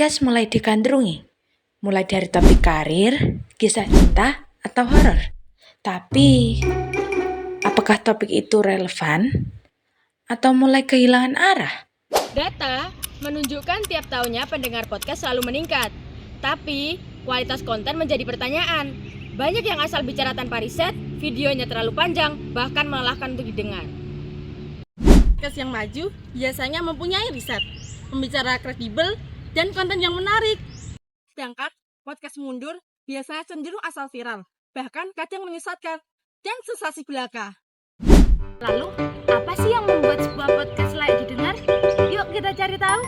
podcast mulai digandrungi, mulai dari topik karir, kisah cinta, atau horor. Tapi, apakah topik itu relevan? Atau mulai kehilangan arah? Data menunjukkan tiap tahunnya pendengar podcast selalu meningkat. Tapi, kualitas konten menjadi pertanyaan. Banyak yang asal bicara tanpa riset, videonya terlalu panjang, bahkan melelahkan untuk didengar. Podcast yang maju biasanya mempunyai riset, pembicara kredibel, dan konten yang menarik. Sedangkan podcast mundur biasanya cenderung asal viral, bahkan kadang menyesatkan dan sensasi belaka. Lalu, apa sih yang membuat sebuah podcast layak didengar? Yuk kita cari tahu.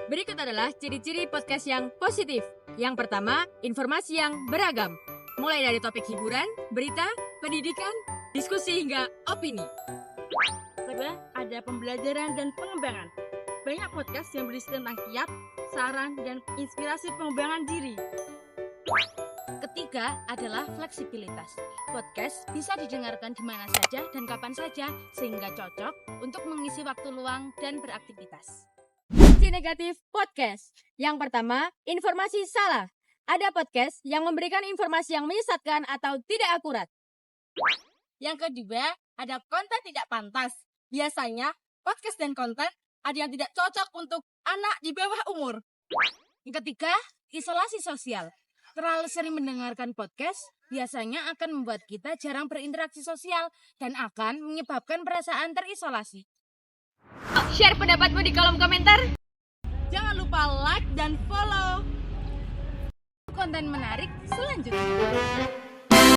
Berikut adalah ciri-ciri podcast yang positif. Yang pertama, informasi yang beragam. Mulai dari topik hiburan, berita, pendidikan, diskusi hingga opini. Kedua, ada pembelajaran dan pengembangan. Banyak podcast yang berisi tentang kiat, saran, dan inspirasi pengembangan diri. Ketiga adalah fleksibilitas. Podcast bisa didengarkan di mana saja dan kapan saja sehingga cocok untuk mengisi waktu luang dan beraktivitas. Sisi negatif podcast. Yang pertama, informasi salah. Ada podcast yang memberikan informasi yang menyesatkan atau tidak akurat. Yang kedua, ada konten tidak pantas. Biasanya, podcast dan konten ada yang tidak cocok untuk anak di bawah umur. Yang ketiga, isolasi sosial. Terlalu sering mendengarkan podcast biasanya akan membuat kita jarang berinteraksi sosial dan akan menyebabkan perasaan terisolasi. Share pendapatmu di kolom komentar. Jangan lupa like dan follow Konten menarik selanjutnya.